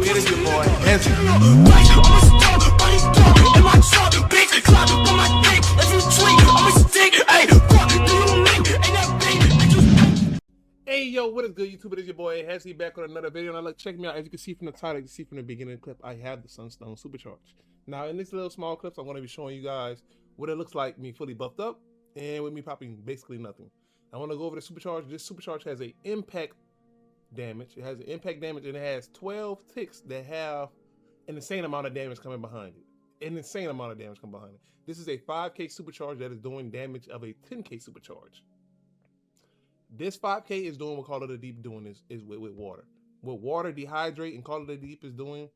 It is your boy, Hesy. Hey yo, what is good YouTube? It is your boy Hesy back with another video. Now look, check me out. As you can see from the title, you can see from the beginning of the clip, I have the Sunstone Supercharge. Now in these little small clips, I'm going to be showing you guys what it looks like me fully buffed up and with me popping basically nothing. I want to go over the Supercharge. This Supercharge has a impact damage. It has an impact damage and it has 12 ticks that have an insane amount of damage coming behind it. An insane amount of damage coming behind it. This is a 5k Supercharge that is doing damage of a 10k Supercharge. This 5k is doing what Call of the Deep doing is with water. What water dehydrate and Call of the Deep is doing,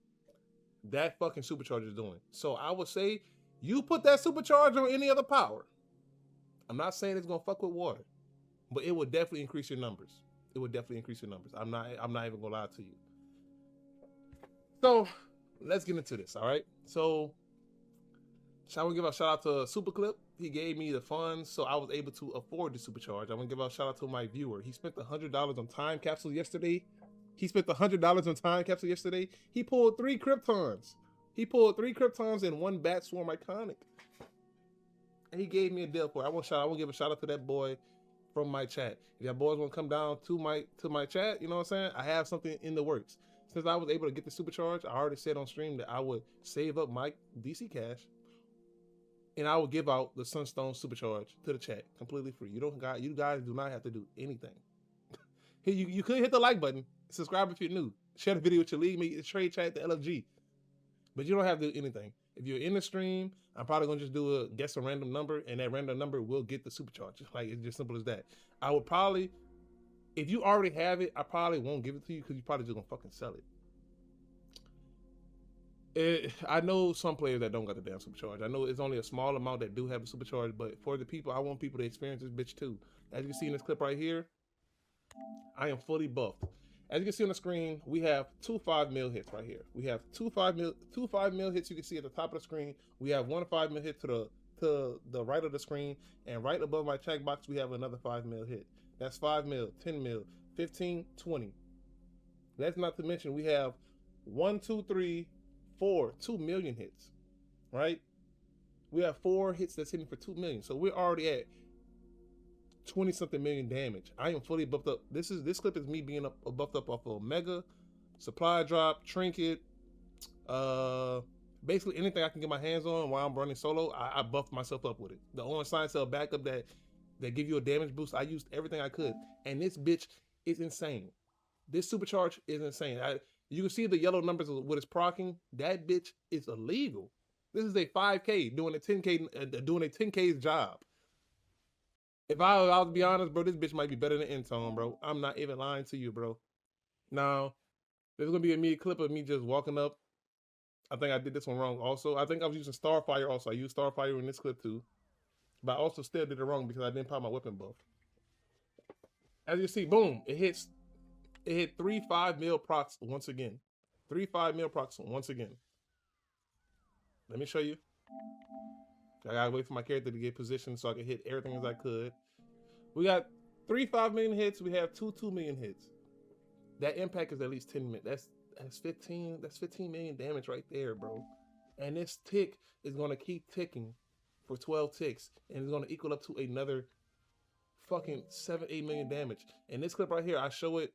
that fucking Supercharge is doing. So I would say you put that Supercharge on any other power. I'm not saying it's gonna fuck with water, but it will definitely increase your numbers. It would definitely increase your numbers. I'm not even gonna lie to you. So let's get into this, all right? So I want to give a shout out to Superclip. He gave me the funds, so I was able to afford the Supercharge. I want to give a shout out to my viewer. He spent $100 on time capsule yesterday. He pulled 3 Kryptons. He pulled 3 Kryptons and 1 Bat Swarm Iconic. And he gave me a deal for it. I want to give a shout out to that boy from my chat. If y'all boys want to come down to my chat, you know what I'm saying? I have something in the works. Since I was able to get the Supercharge, I already said on stream that I would save up my DC cash and I will give out the Sunstone Supercharge to the chat completely free. You guys do not have to do anything. You could hit the like button, subscribe if you're new, share the video with your league mate, trade chat the LFG. But you don't have to do anything. If you're in the stream, I'm probably gonna just guess a random number, and that random number will get the Supercharge. Like, it's just simple as that. I would probably, if you already have it, I probably won't give it to you because you probably just gonna fucking sell it. I know some players that don't got the damn Supercharge. I know it's only a small amount that do have the Supercharge, but for the people, I want people to experience this bitch too. As you can see in this clip right here, I am fully buffed. As you can see on the screen, we have 2 5mm hits right here. We have 2 5mm hits. You can see at the top of the screen. We have 1 5mm hit to the right of the screen, and right above my check box, we have another 5mm hit. That's 5mm, 10mm, 15, 20. That's not to mention we have 1, 2, 3, 4, 2 million hits, right? We have 4 hits that's hitting for 2 million. So we're already at 20 something million damage. I am fully buffed up. This clip is me being buffed up off of Omega, Supply Drop, Trinket, basically anything I can get my hands on while I'm running solo. I buffed myself up with it. The Orange Science Cell backup that give you a damage boost, I used everything I could. And this bitch is insane. This Supercharge is insane. You can see the yellow numbers of what it's procking. That bitch is illegal. This is a 5K doing a 10K, doing a 10K's job. If I was to be honest, bro, this bitch might be better than Intone, bro. I'm not even lying to you, bro. Now, there's gonna be a clip of me just walking up. I think I did this one wrong also. I think I was using Starfire also. I used Starfire in this clip too. But I also still did it wrong because I didn't pop my weapon buff. As you see, boom, it hit 3 5mm procs once again. 3 5mm procs once again. Let me show you. I gotta wait for my character to get positioned so I can hit everything as I could. We got 3 5 million hits. We have 2 million hits. That impact is at least 10 minutes. That's 15 million damage right there, bro. And this tick is gonna keep ticking for 12 ticks, and it's gonna equal up to another fucking 7-8 million damage. In this clip right here, I show it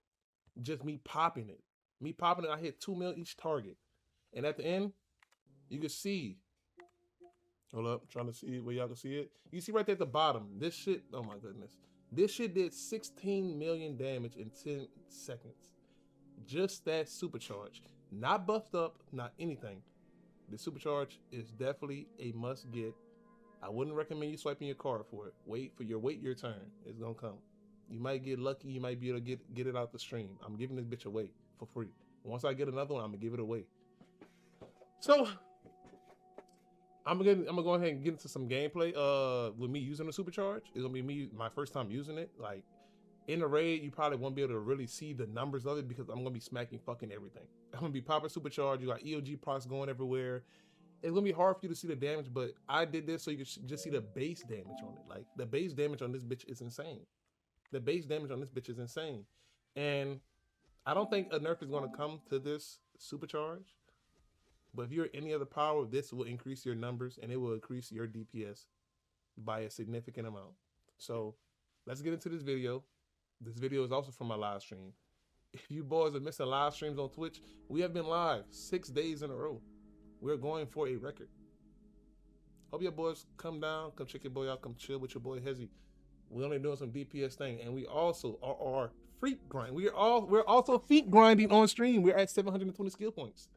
just me popping it. I hit 2 mil each target. And at the end, you can see, hold up, I'm trying to see where y'all can see it. You see right there at the bottom, this shit, oh my goodness. This shit did 16 million damage in 10 seconds. Just that Supercharge. Not buffed up, not anything. The Supercharge is definitely a must get. I wouldn't recommend you swiping your card for it. Wait your turn. It's gonna come. You might get lucky, you might be able to get it out the stream. I'm giving this bitch away for free. Once I get another one, I'm gonna give it away. So I'm gonna go ahead and get into some gameplay with me using the Supercharge. It's gonna be my first time using it. Like in the raid, you probably won't be able to really see the numbers of it because I'm gonna be smacking fucking everything. I'm gonna be popping Supercharge. You got EOG procs going everywhere. It's gonna be hard for you to see the damage, but I did this so you can just see the base damage on it. Like the base damage on this bitch is insane. The base damage on this bitch is insane. And I don't think a nerf is gonna come to this Supercharge. But if you're any other power, this will increase your numbers and it will increase your DPS by a significant amount. So let's get into this video. This video is also from my live stream. If you boys are missing live streams on Twitch, we have been live 6 days in a row. We're going for a record. Hope your boys come down, come check your boy out, come chill with your boy Hesy. We're only doing some DPS thing, and we also are feet grind. We're also feet grinding on stream. We're at 720 skill points.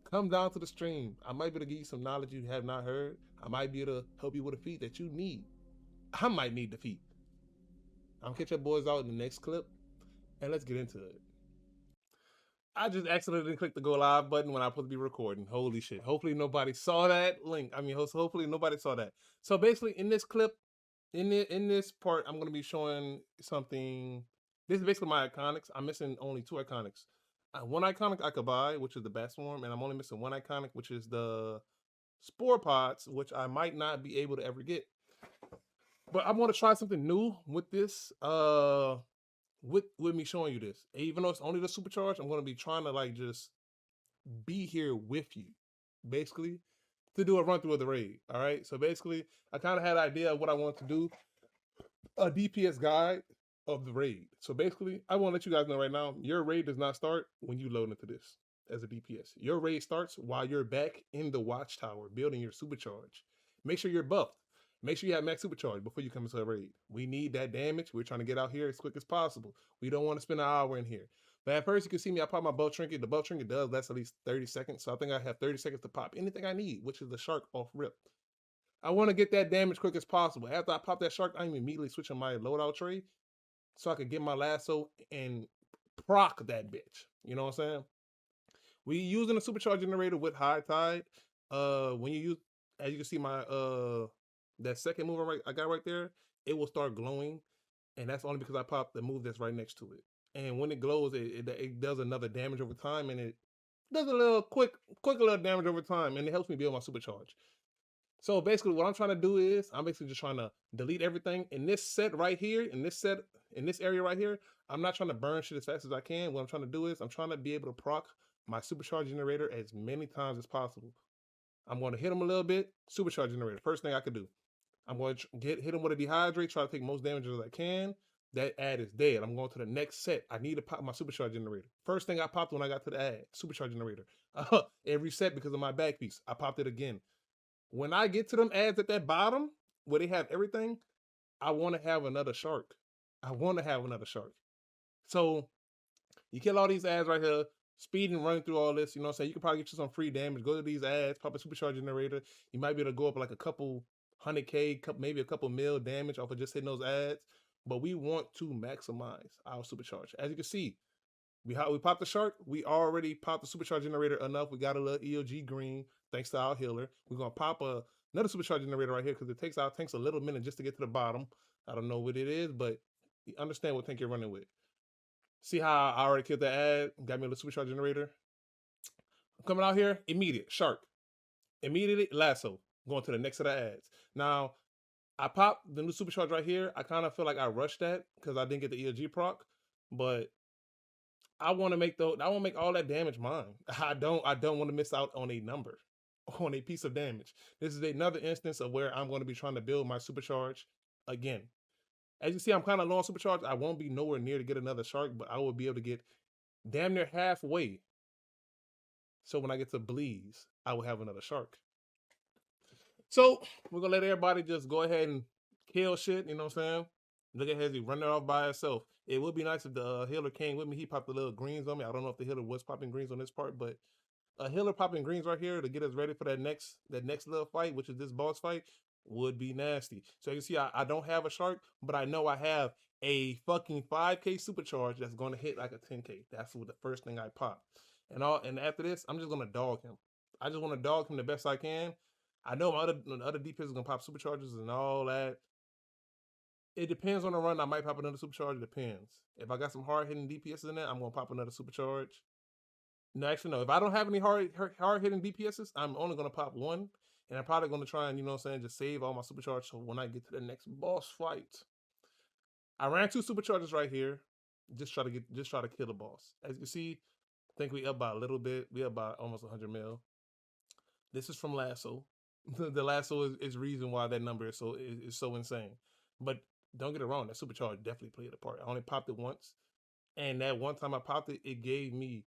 Come down to the stream. I might be able to give you some knowledge you have not heard. I might be able to help you with a feat that you need. I might need the feat. I'm gonna catch your boys out in the next clip, and let's get into it. I just accidentally clicked the go live button when I was supposed to be recording. Holy shit. Hopefully nobody saw that link. Hopefully nobody saw that. So basically in this clip, in this part, I'm going to be showing something. This is basically my iconics. I'm missing only 2 iconics. One iconic I could buy, which is the Bat Swarm, and I'm only missing 1 iconic, which is the Spore Pods, which I might not be able to ever get. But I'm going to try something new with this. With me showing you this, even though it's only the Supercharge, I'm going to be trying to like just be here with you, basically, to do a run through of the raid. All right, so basically, I kind of had an idea of what I want to do, a DPS guide of the raid. So basically, I want to let you guys know right now, your raid does not start when you load into this as a DPS. Your raid starts while you're back in the watchtower building your Supercharge. Make sure you're buffed. Make sure you have max Supercharge before you come into a raid. We need that damage. We're trying to get out here as quick as possible. We don't want to spend an hour in here. But at first, you can see me, I pop my bow trinket. The bow trinket does last at least 30 seconds. So I think I have 30 seconds to pop anything I need, which is the shark off rip. I want to get that damage quick as possible. After I pop that shark, I'm immediately switching my loadout tray so I can get my lasso and proc that bitch. You know what I'm saying? We using a Supercharge generator with high tide. When you use, as you can see, my that second move I got right there, it will start glowing, and that's only because I popped the move that's right next to it. And when it glows, it does another damage over time, and it does a little quick little damage over time, and it helps me build my Supercharge. So basically, what I'm trying to do is I'm basically just trying to delete everything in this set right here, in this area right here. I'm not trying to burn shit as fast as I can. What I'm trying to do is I'm trying to be able to proc my Supercharge generator as many times as possible. I'm going to hit him a little bit. Supercharge generator, first thing I could do. I'm going to hit him with a dehydrate, try to take most damage as I can. That ad is dead. I'm going to the next set. I need to pop my Supercharge generator. First thing I popped when I got to the ad, Supercharge generator. It reset because of my back piece. I popped it again. When I get to them ads at that bottom, where they have everything, I want to have another shark. I want to have another shark. So you kill all these ads right here, speed and running through all this, you know what I'm saying? You can probably get you some free damage. Go to these ads, pop a Supercharge generator. You might be able to go up like a couple 100K, maybe a couple mil damage off of just hitting those ads. But we want to maximize our Supercharge. As you can see, we popped the shark. We already popped the Supercharge generator enough. We got a little EOG green thanks to our healer. We're going to pop another Supercharge generator right here because it takes our tanks a little minute just to get to the bottom. I don't know what it is, but you understand what tank you're running with. See how I already killed the ad, got me a little Supercharge generator. I'm coming out here, immediate, shark. Immediately, lasso, going to the next set of ads. Now, I popped the new Supercharge right here. I kind of feel like I rushed that because I didn't get the EOG proc, but I want to make all that damage mine. I don't want to miss out on a number, on a piece of damage. This is another instance of where I'm going to be trying to build my Supercharge again. As you see, I'm kind of low on Supercharge. I won't be nowhere near to get another shark, but I will be able to get damn near halfway. So when I get to Bleeze, I will have another shark. So we're going to let everybody just go ahead and kill shit, you know what I'm saying? Look at Hesy running off by herself. It would be nice if the healer came with me. He popped the little greens on me. I don't know if the healer was popping greens on this part, but a healer popping greens right here to get us ready for that next little fight, which is this boss fight, would be nasty. So you can see I don't have a shark, but I know I have a fucking 5K Supercharge that's going to hit like a 10K. That's what the first thing I pop. And after this, I'm just going to dog him. I just want to dog him the best I can. I know my other DPS is going to pop Supercharges and all that. It depends on the run. I might pop another Supercharge. It depends. If I got some hard-hitting DPSs in there, I'm going to pop another Supercharge. No, actually, no. If I don't have any hard-hitting DPSs, I'm only going to pop one. And I'm probably going to try and, you know what I'm saying, just save all my Supercharge so when I get to the next boss fight. I ran 2 Supercharges right here. Just try to kill the boss. As you can see, think we up by a little bit. We up by almost 100 mil. This is from Lasso. The Lasso is reason why that number is so insane. But don't get it wrong, that Supercharge definitely played a part. I only popped it once, and that one time I popped it, it gave me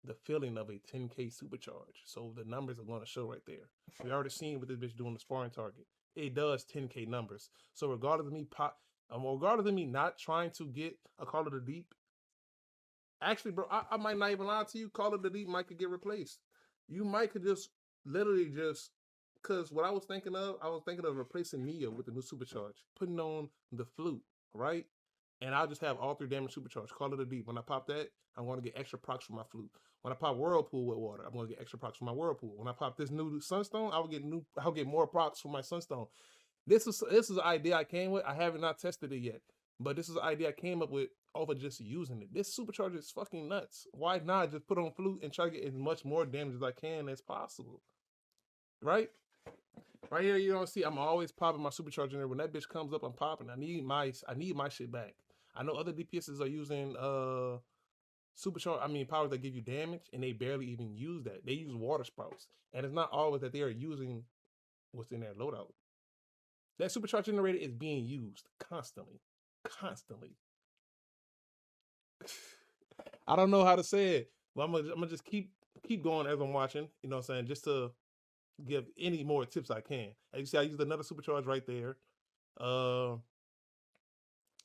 the feeling of a 10K Supercharge. So the numbers are going to show right there. We already seen what this bitch doing the sparring target. It does 10K numbers. So regardless of me not trying to get a Call of the Deep, actually, bro, I might not even lie to you. Call of the Deep might could get replaced. You might could just literally just because what I was thinking of replacing Mia with the new Supercharge, putting on the flute, right? And I'll just have all 3 damage Supercharge. Call it a deep. When I pop that, I'm going to get extra procs from my flute. When I pop Whirlpool with water, I'm going to get extra procs from my Whirlpool. When I pop this new Sunstone, I'll get more procs from my Sunstone. This is an idea I came with. I haven't not tested it yet, but this is an idea I came up with over just using it. This Supercharger is fucking nuts. Why not just put on flute and try to get as much more damage as I can as possible? Right? Right here, you don't see. I'm always popping my Supercharger in there. When that bitch comes up, I'm popping. I need my shit back. I know other DPSs are using Supercharge. I mean, powers that give you damage, and they barely even use that. They use water sprouts, and it's not always that they are using what's in their loadout. That Supercharge generator is being used constantly, constantly. I don't know how to say it, but I'm gonna just keep going as I'm watching. You know what I'm saying? Just to give any more tips I can. As you see, I used another Supercharge right there.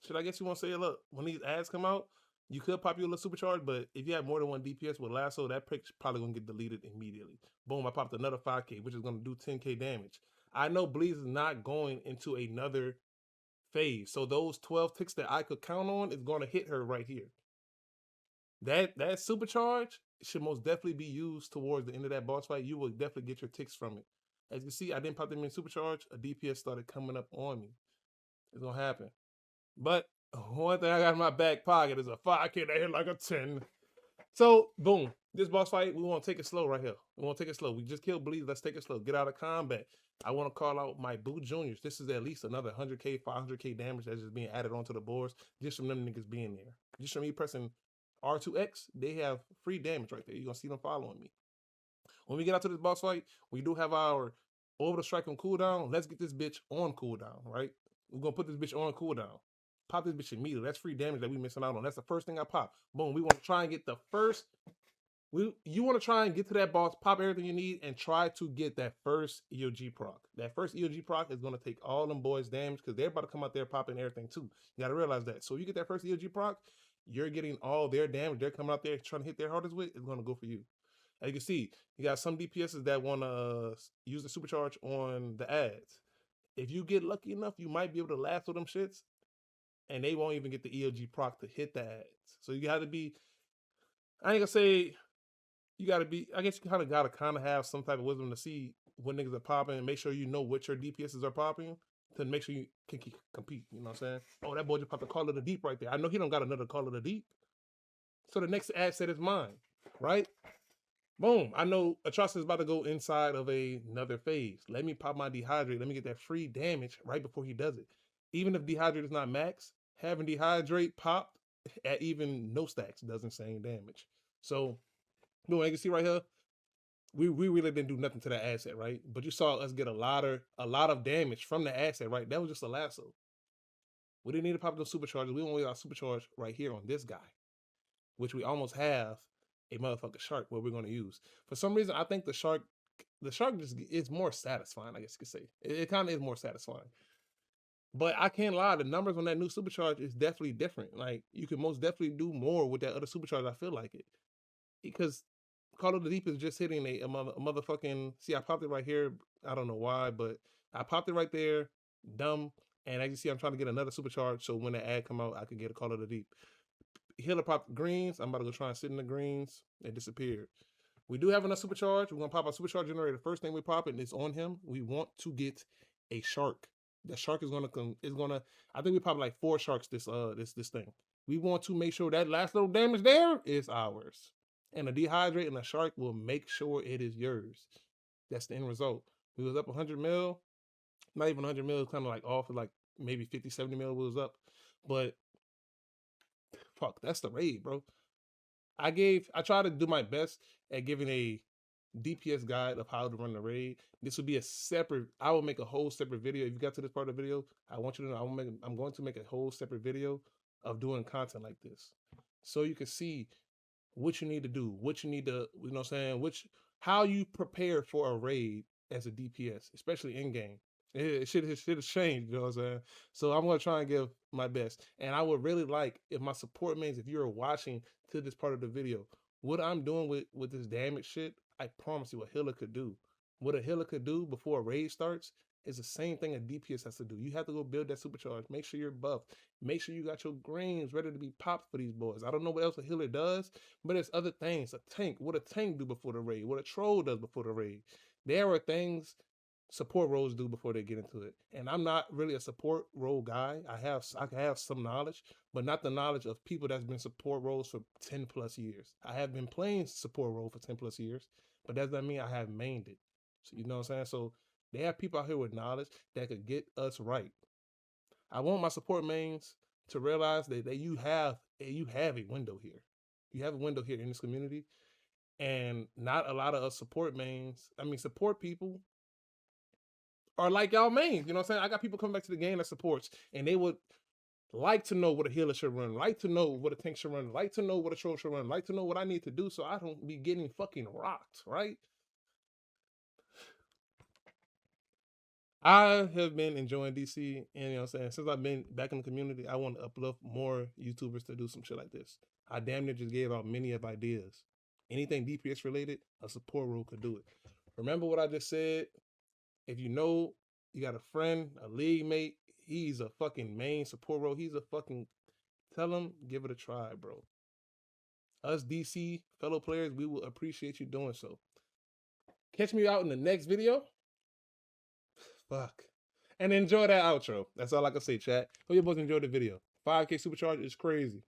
Should I guess you want to say, look, when these ads come out, you could pop your little Supercharge, but if you have more than one DPS with Lasso, that pick's probably going to get deleted immediately. Boom, I popped another 5K, which is going to do 10K damage. I know Bleeds is not going into another phase, so those 12 ticks that I could count on is going to hit her right here. That Supercharge should most definitely be used towards the end of that boss fight. You will definitely get your ticks from it. As you see, I didn't pop them in Supercharge. A DPS started coming up on me. It's going to happen. But one thing I got in my back pocket is a 5K that hit like a 10. So, boom. This boss fight, we want to take it slow right here. We want to take it slow. We just killed Bleed. Let's take it slow. Get out of combat. I want to call out my Boo Juniors. This is at least another 100K, 500K damage that's just being added onto the boards just from them niggas being there. Just from me pressing R2X, they have free damage right there. You're going to see them following me. When we get out to this boss fight, we do have our orbital strike on cooldown. Let's get this bitch on cooldown, right? We're going to put this bitch on cooldown. Pop this bitch immediately. That's free damage that we missing out on. That's the first thing I pop. Boom. We want to try and get the first. You want to try and get to that boss, pop everything you need, and try to get that first EOG proc. That first EOG proc is going to take all them boys damage because they're about to come out there popping everything too. You got to realize that. So you get that first EOG proc, you're getting all their damage. They're coming out there trying to hit their hardest with. It's going to go for you. As you can see, you got some DPSs that want to use the Supercharge on the ads. If you get lucky enough, you might be able to lasso them shits, and they won't even get the EOG proc to hit the ads. So you got to be, I ain't gonna say you got to be, I guess you kind of have some type of wisdom to see when niggas are popping and make sure you know what your DPSs are popping to make sure you can compete. You know what I'm saying? Oh, that boy just popped a Call of the Deep right there. I know he don't got another Call of the Deep. So the next ad set is mine, right? Boom. I know Atrocity is about to go inside of another phase. Let me pop my Dehydrate. Let me get that free damage right before he does it. Even if Dehydrate is not max, having Dehydrate popped at even no stacks does insane damage. So, boom, you can see right here, we really didn't do nothing to that asset, right? But you saw us get a lot of damage from the asset, right? That was just a lasso. We didn't need to pop those supercharges. We only got our supercharge right here on this guy, which we almost have a motherfucking shark where we're going to use. For some reason, I think the shark just is more satisfying, I guess you could say. It kind of is more satisfying. But I can't lie, the numbers on that new supercharge is definitely different. Like, you can most definitely do more with that other supercharge, I feel like it. Because Call of the Deep is just hitting a motherfucking, see, I popped it right here. I don't know why, but I popped it right there, dumb. And as you see, I'm trying to get another supercharge, so when the ad come out, I can get a Call of the Deep. Healer popped greens. I'm about to go try and sit in the greens. They disappeared. We do have enough supercharge. We're gonna pop our supercharge generator. First thing we pop it is on him. We want to get a shark. The shark is gonna come. I think we pop like 4 sharks this thing. We want to make sure that last little damage there is ours. And a Dehydrate and a shark will make sure it is yours. That's the end result. We was up 100 mil. Not even 100 mil. Kind of like off of like maybe 50, 70 mil was up. But fuck, that's the raid, bro. I tried to do my best at giving a DPS guide of how to run the raid. This would be a separate. I will make a whole separate video. If you got to this part of the video, I want you to know I'm going to make a whole separate video of doing content like this, so you can see what you need to do, what you need to, you know what I'm saying, how you prepare for a raid as a DPS, especially in game. It should have changed, you know what I'm saying? So I'm gonna try and give my best. And I would really like if my support mates, if you're watching to this part of the video, what I'm doing with this damage shit, I promise you what healer could do. What a healer could do before a raid starts is the same thing a DPS has to do. You have to go build that supercharge. Make sure you're buffed. Make sure you got your greens ready to be popped for these boys. I don't know what else a healer does, but there's other things. A tank, what a tank do before the raid, what a troll does before the raid. There are things support roles do before they get into it. And I'm not really a support role guy. I have some knowledge, but not the knowledge of people that's been support roles for 10 plus years. I have been playing support role for 10 plus years, but that doesn't mean I have mained it. So you know what I'm saying? So they have people out here with knowledge that could get us right. I want my support mains to realize that you have a window here. You have a window here in this community, and not a lot of us support people are like y'all mains. You know what I'm saying? I got people coming back to the game that supports, and they would like to know what a healer should run, like to know what a tank should run, like to know what a troll should run, like to know what I need to do so I don't be getting fucking rocked, right? I have been enjoying DC, and you know what I'm saying, since I've been back in the community, I want to uplift more YouTubers to do some shit like this. I damn near just gave out many of ideas. Anything DPS related, a support role could do it. Remember what I just said? If you know you got a friend, a league mate, he's a fucking main support role, tell him, give it a try, bro. Us DC fellow players, we will appreciate you doing so. Catch me out in the next video. Fuck. And enjoy that outro. That's all I can say, chat. Hope you boys enjoyed the video. 5K Supercharge is crazy.